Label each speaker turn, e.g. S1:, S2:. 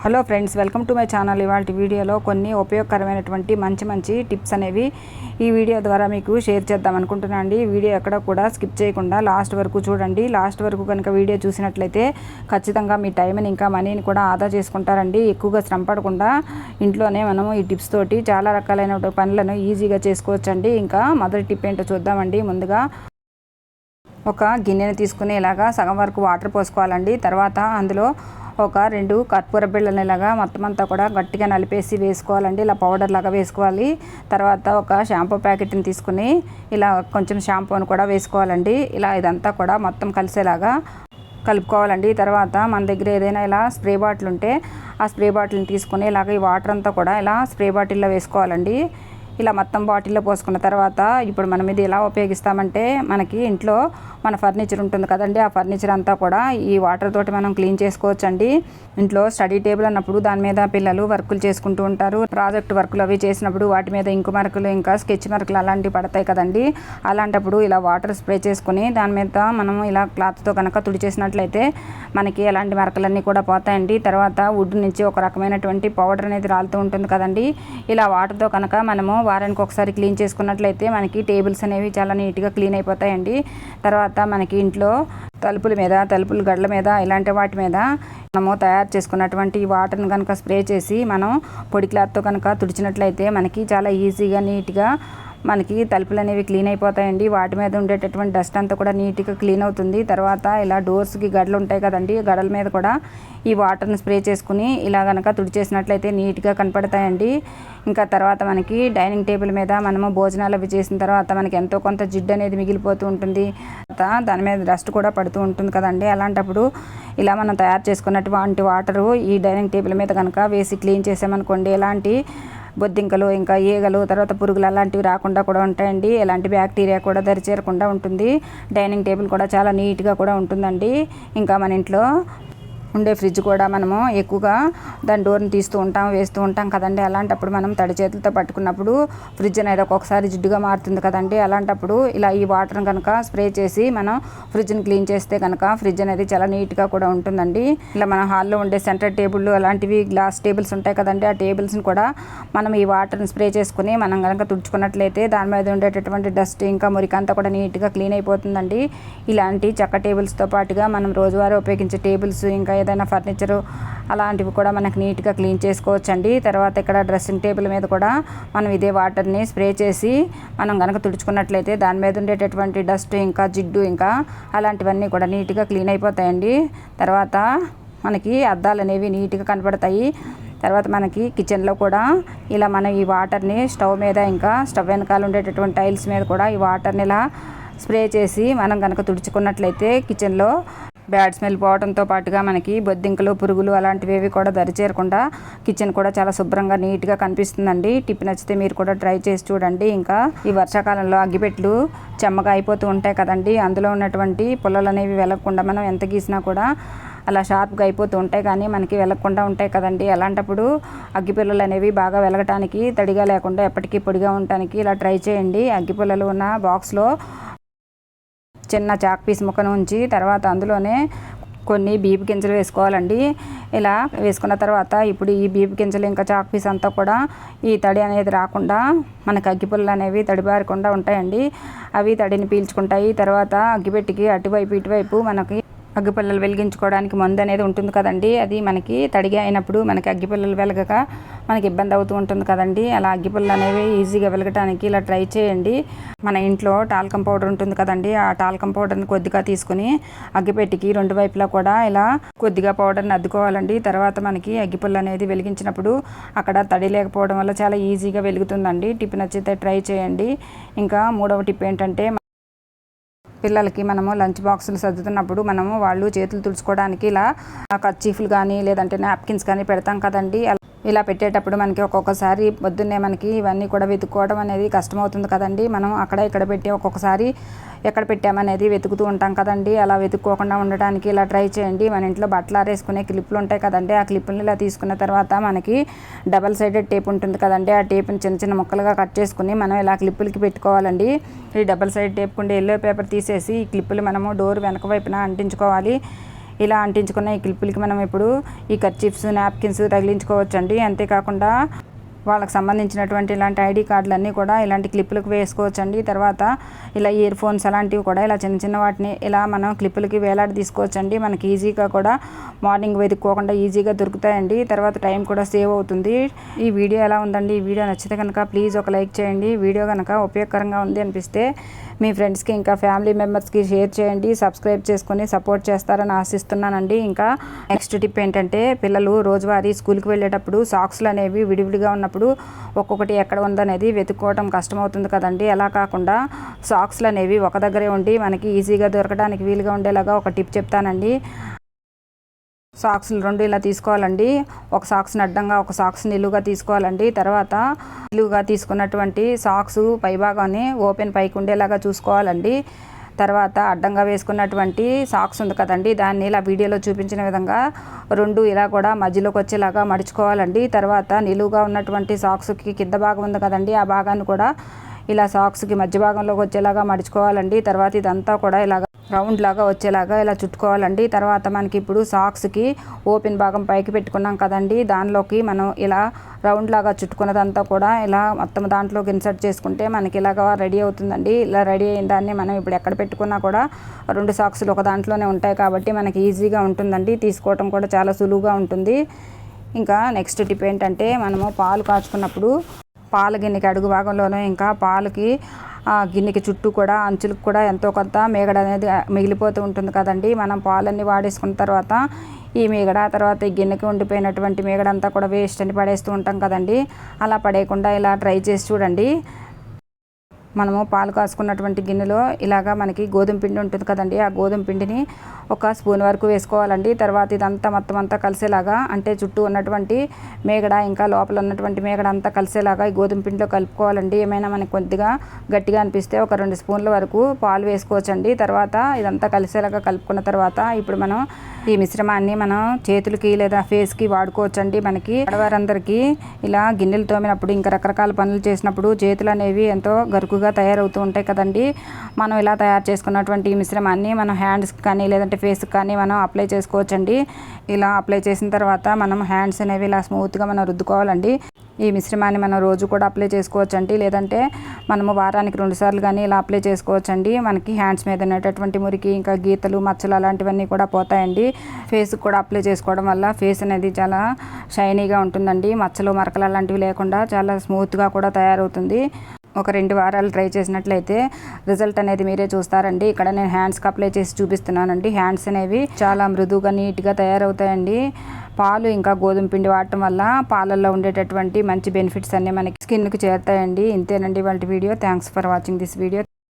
S1: Hello friends, welcome to my channel. ఇవాళ వీడియోలో కొన్ని ఉపయోగకరమైనటువంటి మంచి టిప్స్ అనేవి ఈ వీడియో ద్వారా మీకు షేర్ చేద్దాం అనుకుంటున్నాను అండి. వీడియో ఎక్కడ కూడా స్కిప్ చేయకుండా లాస్ట్ వరకు చూడండి. లాస్ట్ వరకు కనుక వీడియో చూసినట్లయితే ఖచ్చితంగా మీ టైంని ఇంకా మనీని కూడా ఆదా చేసుకుంటారండి. ఎక్కువగా శ్రమ పడకుండా ఇంట్లోనే మనము ఈ టిప్స్ తోటి చాలా రకాలైన పనులను ఈజీగా చేసుకోవచ్చండి. ఇంకా మొదటి టిప్ ఏంటో చూద్దామండి. ముందుగా ఒక గిన్నెని తీసుకుని ఇలాగా సగం వరకు వాటర్ పోసుకోవాలండి. తర్వాత అందులో ఒక 2 కర్పూర బిళ్ళని ఇలాగా మొత్తం అంతా కూడా గట్టిగా నలిపేసి వేసుకోవాలండి. ఇలా పౌడర్ లాగా వేసుకోవాలి. తర్వాత ఒక షాంపూ ప్యాకెట్ని తీసుకుని ఇలా కొంచెం షాంపూని కూడా వేసుకోవాలండి. ఇలా ఇదంతా కూడా మొత్తం కలిసేలాగా కలుపుకోవాలండి. తర్వాత మన దగ్గర ఏదైనా ఇలా స్ప్రే బాటిల్ ఉంటే ఆ స్ప్రే బాటిల్ని తీసుకుని ఇలాగ ఈ వాటర్ అంతా కూడా ఇలా స్ప్రే బాటిల్లో వేసుకోవాలండి. ఇలా మొత్తం బాటిల్లో పోసుకున్న తర్వాత ఇప్పుడు మనం ఇది ఎలా ఉపయోగిస్తామంటే, మనకి ఇంట్లో మన ఫర్నిచర్ ఉంటుంది కదండి, ఆ ఫర్నిచర్ అంతా కూడా ఈ వాటర్ తోటి మనం క్లీన్ చేసుకోవచ్చండి. ఇంట్లో స్టడీ టేబుల్ అన్నప్పుడు దాని మీద పిల్లలు వర్కులు చేసుకుంటూ ఉంటారు. ప్రాజెక్ట్ వర్కులు అవి చేసినప్పుడు వాటి మీద ఇంకు మరకలు ఇంకా స్కెచ్ మరకలు అలాంటివి పడతాయి కదండి. అలాంటప్పుడు ఇలా వాటర్ స్ప్రే చేసుకుని దాని మీద మనం ఇలా క్లాత్తో కనుక తుడిచేసినట్లయితే మనకి ఎలాంటి మరకలన్నీ కూడా పోతాయండి. తర్వాత వుడ్ నుంచి ఒక రకమైనటువంటి పౌడర్ అనేది రాలుతూ ఉంటుంది కదండి. ఇలా వాటర్తో కనుక మనము వారానికి ఒకసారి క్లీన్ చేసుకున్నట్లయితే మనకి టేబుల్స్ అనేవి చాలా నీట్గా క్లీన్ అయిపోతాయండి. తర్వాత మనకి ఇంట్లో తలుపుల గడ్ల మీద ఇలాంటి వాటి మీద మనము తయారు చేసుకున్నటువంటి వాటర్ని కనుక స్ప్రే చేసి మనం పొడి క్లాత్తో కనుక తుడిచినట్లయితే మనకి చాలా ఈజీగా నీట్గా మనకి తలుపులు అనేవి క్లీన్ అయిపోతాయండి. వాటి మీద ఉండేటటువంటి డస్ట్ అంతా కూడా నీట్గా క్లీన్ అవుతుంది. తర్వాత ఇలా డోర్స్కి గడలు ఉంటాయి కదండి, గడల మీద కూడా ఈ వాటర్ని స్ప్రే చేసుకుని ఇలా కనుక తుడిచేసినట్లయితే నీట్గా కనపడతాయండి. ఇంకా తర్వాత మనకి డైనింగ్ టేబుల్ మీద మనము భోజనాలు అవి చేసిన తర్వాత మనకి ఎంతో కొంత జిడ్డు అనేది మిగిలిపోతూ ఉంటుంది. దాని మీద డస్ట్ కూడా పడుతూ ఉంటుంది కదండి. అలాంటప్పుడు ఇలా మనం తయారు చేసుకున్నటువంటి వాటరు ఈ డైనింగ్ టేబుల్ మీద కనుక వేసి క్లీన్ చేసామనుకోండి, ఎలాంటి బొద్దింకలు ఇంకా ఈగలు తర్వాత పురుగులు అలాంటివి రాకుండా కూడా ఉంటాయండి. ఎలాంటి బ్యాక్టీరియా కూడా దరిచేరకుండా ఉంటుంది. డైనింగ్ టేబుల్ కూడా చాలా నీట్గా కూడా ఉంటుందండి. ఇంకా మన ఇంట్లో ఉండే ఫ్రిడ్జ్ కూడా మనము ఎక్కువగా దాని డోర్ని తీస్తూ ఉంటాం వేస్తూ ఉంటాం కదండి. అలాంటప్పుడు మనం తడి చేతులతో పట్టుకున్నప్పుడు ఫ్రిడ్జ్ అనేది ఒక్కొక్కసారి జిడ్డుగా మారుతుంది కదండి. అలాంటప్పుడు ఇలా ఈ వాటర్ని కనుక స్ప్రే చేసి మనం ఫ్రిడ్జ్ని క్లీన్ చేస్తే కనుక ఫ్రిడ్జ్ అనేది చాలా నీట్గా కూడా ఉంటుందండి. ఇలా మన హాల్లో ఉండే సెంటర్ టేబుల్ అలాంటివి గ్లాస్ టేబుల్స్ ఉంటాయి కదండి, ఆ టేబుల్స్ని కూడా మనం ఈ వాటర్ని స్ప్రే చేసుకుని మనం కనుక తుడుచుకున్నట్లయితే దాని మీద ఉండేటటువంటి డస్ట్ ఇంకా మురికంతా కూడా నీట్గా క్లీన్ అయిపోతుందండి. ఇలాంటి చెక్క టేబుల్స్తో పాటుగా మనం రోజువారీ ఉపయోగించే టేబుల్స్ ఇంకా ఏదైనా ఫర్నిచరు అలాంటివి కూడా మనకు నీట్గా క్లీన్ చేసుకోవచ్చండి. తర్వాత ఇక్కడ డ్రెస్సింగ్ టేబుల్ మీద కూడా మనం ఇదే వాటర్ని స్ప్రే చేసి మనం కనుక తుడుచుకున్నట్లయితే దాని మీద ఉండేటటువంటి డస్ట్ ఇంకా జిడ్డు ఇంకా అలాంటివన్నీ కూడా నీట్గా క్లీన్ అయిపోతాయండి. తర్వాత మనకి అద్దాలు అనేవి నీట్గా కనపడతాయి. తర్వాత మనకి కిచెన్లో కూడా ఇలా మనం ఈ వాటర్ని స్టవ్ మీద ఇంకా స్టవ్ వెనకాల ఉండేటటువంటి టైల్స్ మీద కూడా ఈ వాటర్ని ఇలా స్ప్రే చేసి మనం కనుక తుడుచుకున్నట్లయితే కిచెన్లో బ్యాడ్ స్మెల్ పోవడంతో పాటుగా మనకి బొద్దింకలు పురుగులు అలాంటివి కూడా దరిచేరకుండా కిచెన్ కూడా చాలా శుభ్రంగా నీట్గా కనిపిస్తుందండి. టిప్ నచ్చితే మీరు కూడా ట్రై చేసి చూడండి. ఇంకా ఈ వర్షాకాలంలో అగ్గిపెట్లు చెమ్మగా అయిపోతూ ఉంటాయి కదండి, అందులో ఉన్నటువంటి పుల్లలు అనేవి వెలగకుండా మనం ఎంత గీసినా కూడా అలా షార్ప్గా అయిపోతూ ఉంటాయి కానీ మనకి వెలగకుండా ఉంటాయి కదండి. అలాంటప్పుడు అగ్గిపుల్లలు అనేవి బాగా వెలగటానికి తడిగా లేకుండా ఎప్పటికీ పొడిగా ఉండటానికి ఇలా ట్రై చేయండి. అగ్గిపుల్లలు ఉన్న బాక్స్లో చిన్న చాక్ పీస్ ముక్కను ఉంచి తర్వాత అందులోనే కొన్ని బీపు గింజలు వేసుకోవాలండి. ఇలా వేసుకున్న తర్వాత ఇప్పుడు ఈ బీపు గింజలు ఇంకా చాక్ పీస్ అంతా కూడా ఈ తడి అనేది రాకుండా మనకి అగ్గిపుల్లలు అనేవి తడిబారకుండా ఉంటాయండి. అవి తడిని పీల్చుకుంటాయి. తర్వాత అగ్గిపెట్టికి అటువైపు ఇటువైపు మనకి అగ్గిపుల్లలు వెలిగించుకోవడానికి మందు అనేది ఉంటుంది కదండి, అది మనకి తడిగా అయినప్పుడు మనకి అగ్గిపుల్లలు వెలగక మనకి ఇబ్బంది అవుతూ ఉంటుంది కదండి. అలా అగ్గిపుల్లలు అనేవి ఈజీగా వెలగటానికి ఇలా ట్రై చేయండి. మన ఇంట్లో టాల్కమ్ పౌడర్ ఉంటుంది కదండి, ఆ టాల్కమ్ పౌడర్ని కొద్దిగా తీసుకుని అగ్గిపెట్టికి 2 వైపులా కూడా ఇలా కొద్దిగా పౌడర్ని అద్దుకోవాలండి. తర్వాత మనకి అగ్గిపుల్ల అనేది వెలిగించినప్పుడు అక్కడ తడి లేకపోవడం వల్ల చాలా ఈజీగా వెలుగుతుందండి. టిప్ నచ్చితే ట్రై చేయండి. ఇంకా 3వ టిప్ ఏంటంటే, పిల్లలకి మనము లంచ్ బాక్సులు సర్దుతున్నప్పుడు మనము వాళ్ళు చేతులు తుడుచుకోవడానికి ఇలా కర్చీఫ్లు కానీ లేదంటే నాప్కిన్స్ కానీ పెడతాం కదండి. ఇలా పెట్టేటప్పుడు మనకి ఒక్కొక్కసారి పొద్దున్నే మనకి ఇవన్నీ కూడా వెతుక్కోవడం అనేది కష్టమవుతుంది కదండి. మనం అక్కడ ఇక్కడ పెట్టి ఒక్కొక్కసారి ఎక్కడ పెట్టామనేది వెతుకుతూ ఉంటాం కదండి. అలా వెతుక్కోకుండా ఉండడానికి ఇలా ట్రై చేయండి. మన ఇంట్లో బట్టలు ఆరేసుకునే క్లిప్లు ఉంటాయి కదండి, ఆ క్లిప్ని ఇలా తీసుకున్న తర్వాత మనకి డబల్ సైడెడ్ టేప్ ఉంటుంది కదండి, ఆ టేప్ని చిన్న చిన్న ముక్కలుగా కట్ చేసుకుని మనం ఇలా క్లిప్పులకి పెట్టుకోవాలండి. ఈ డబల్ సైడ్ టేప్ కుండే ఎల్లో పేపర్ తీసేసి ఈ క్లిప్పులు మనము డోర్ వెనక వైపున అంటించుకోవాలి. ఇలా అంటించుకున్న ఈ క్లిప్పులకి మనం ఇప్పుడు ఈ కర్చీఫ్స్, నాప్కిన్స్ తగిలించుకోవచ్చండి. అంతేకాకుండా వాళ్ళకి సంబంధించినటువంటి ఇలాంటి ఐడి కార్డులన్నీ కూడా ఇలాంటి క్లిప్పులకు వేసుకోవచ్చండి. తర్వాత ఇలా ఇయర్ ఫోన్స్ అలాంటివి కూడా ఇలా చిన్న చిన్న వాటిని ఇలా మనం క్లిప్పులకి వేలాడి తీసుకోవచ్చండి. మనకి ఈజీగా కూడా మార్నింగ్ వెతుక్కోకుండా ఈజీగా దొరుకుతాయండి. తర్వాత టైం కూడా సేవ్ అవుతుంది. ఈ వీడియో ఎలా ఉందండి? ఈ వీడియో నచ్చితే కనుక ప్లీజ్ ఒక లైక్ చేయండి. వీడియో కనుక ఉపయోగకరంగా ఉంది అనిపిస్తే మీ ఫ్రెండ్స్కి ఇంకా ఫ్యామిలీ మెంబర్స్కి షేర్ చేయండి. సబ్స్క్రైబ్ చేసుకొని సపోర్ట్ చేస్తారని ఆశిస్తున్నానండి. ఇంకా నెక్స్ట్ టిప్ ఏంటంటే, పిల్లలు రోజువారీ స్కూల్కి వెళ్ళేటప్పుడు సాక్స్లు అనేవి విడివిడిగా ఉన్నప్పుడు ఒక్కొక్కటి ఎక్కడ ఉందనేది వెతుక్కోవడం కష్టమవుతుంది కదండి. అలా కాకుండా సాక్స్లు అనేవి ఒక దగ్గరే ఉండి మనకి ఈజీగా దొరకడానికి వీలుగా ఉండేలాగా ఒక టిప్ చెప్తానండి. సాక్స్లు 2 ఇలా తీసుకోవాలండి. ఒక సాక్స్ని అడ్డంగా, ఒక సాక్స్ని నిలువుగా తీసుకోవాలండి. తర్వాత నిలువుగా తీసుకున్నటువంటి సాక్స్ పైభాగాన్ని ఓపెన్ పైకి ఉండేలాగా చూసుకోవాలండి. తర్వాత అడ్డంగా వేసుకున్నటువంటి సాక్స్ ఉంది కదండి, దాన్ని ఇలా వీడియోలో చూపించిన విధంగా 2 ఇలా కూడా మధ్యలోకి వచ్చేలాగా మడుచుకోవాలండి. తర్వాత నిలువుగా ఉన్నటువంటి సాక్స్కి కింద భాగం ఉంది కదండి, ఆ భాగాన్ని కూడా ఇలా సాక్స్కి మధ్య భాగంలోకి వచ్చేలాగా మడుచుకోవాలండి. తర్వాత ఇదంతా కూడా ఇలాగ రౌండ్ లాగా వచ్చేలాగా ఇలా చుట్టుకోవాలండి. తర్వాత మనకి ఇప్పుడు సాక్స్కి ఓపెన్ భాగం పైకి పెట్టుకున్నాం కదండి, దానిలోకి మనం ఇలా రౌండ్ లాగా చుట్టుకున్నదంతా కూడా ఇలా మొత్తం దాంట్లోకి ఇన్సర్ట్ చేసుకుంటే మనకి ఇలాగా రెడీ అవుతుందండి. ఇలా రెడీ అయిన దాన్ని మనం ఇప్పుడు ఎక్కడ పెట్టుకున్నా కూడా 2 సాక్స్లు ఒక దాంట్లోనే ఉంటాయి కాబట్టి మనకి ఈజీగా ఉంటుందండి. తీసుకోవటం కూడా చాలా సులువుగా ఉంటుంది. ఇంకా నెక్స్ట్ టిప్ ఏంటంటే, మనము పాలు కాచుకున్నప్పుడు పాల గిన్నెకి అడుగు భాగంలోనూ ఇంకా పాలకి గిన్నెకి చుట్టూ కూడా అంచులకు కూడా ఎంతో కొంత మేగడ అనేది మిగిలిపోతూ ఉంటుంది కదండి. మనం పాలన్నీ వాడేసుకున్న తర్వాత ఈ మేగడ, తర్వాత ఈ గిన్నెకి ఉండిపోయినటువంటి మేగడ అంతా కూడా వేస్ట్ అని పడేస్తూ ఉంటాం కదండి. అలా పడేయకుండా ఇలా ట్రై చేసి చూడండి. మనము పాలు కాసుకున్నటువంటి గిన్నెలో ఇలాగా మనకి గోధుమ పిండి ఉంటుంది కదండి, ఆ గోధుమ పిండిని 1 స్పూన్ వరకు వేసుకోవాలండి. తర్వాత ఇదంతా మొత్తం అంతా కలిసేలాగా, అంటే చుట్టూ ఉన్నటువంటి మేగడ ఇంకా లోపల ఉన్నటువంటి మేగడ అంతా కలిసేలాగా ఈ గోధుమ పిండిలో కలుపుకోవాలండి. ఏమైనా మనకి కొద్దిగా గట్టిగా అనిపిస్తే ఒక 2 స్పూన్ల వరకు పాలు వేసుకోవచ్చండి. తర్వాత ఇదంతా కలిసేలాగా కలుపుకున్న తర్వాత ఇప్పుడు మనం ఈ మిశ్రమాన్ని మనం చేతులకి లేదా ఫేస్కి వాడుకోవచ్చండి. మనకి ఆడవారందరికీ ఇలా గిన్నెలు తోమినప్పుడు ఇంకా రకరకాల పనులు చేసినప్పుడు చేతులు అనేవి ఎంతో గరుకుగా తయారవుతూ ఉంటాయి కదండి. మనం ఇలా తయారు చేసుకున్నటువంటి ఈ మిశ్రమాన్ని మనం హ్యాండ్స్కి కానీ లేదంటే ఫేస్కి కానీ మనం అప్లై చేసుకోవచ్చండి. ఇలా అప్లై చేసిన తర్వాత మనం హ్యాండ్స్ అనేవి ఇలా స్మూత్గా మనం రుద్దుకోవాలండి. ఈ మిశ్రమాన్ని మనం రోజు కూడా అప్లై చేసుకోవచ్చండి, లేదంటే మనము వారానికి 2 సార్లు కానీ ఇలా అప్లై చేసుకోవచ్చండి. మనకి హ్యాండ్స్ మీద ఉన్నటువంటి మురికి ఇంకా గీతలు, మచ్చలు అలాంటివన్నీ కూడా పోతాయండి. ఫేస్కి కూడా అప్లై చేసుకోవడం వల్ల ఫేస్ అనేది చాలా షైనీగా ఉంటుందండి. మచ్చలు, మరకలు అలాంటివి లేకుండా చాలా స్మూత్గా కూడా తయారవుతుంది. ఒక 2 వారాలు ట్రై చేసినట్లయితే రిజల్ట్ అనేది మీరే చూస్తారండి. ఇక్కడ నేను హ్యాండ్స్కి అప్లై చేసి చూపిస్తున్నానండి. హ్యాండ్స్ అనేవి చాలా మృదువుగా నీట్గా తయారవుతాయండి. పాలు ఇంకా గోధుమ పిండి వాడటం వల్ల పాలల్లో ఉండేటటువంటి మంచి బెనిఫిట్స్ అన్నీ మనకి స్కిన్కి చేరుతాయండి. ఇంతేనండి వాళ్ళ video. Thanks for watching this video.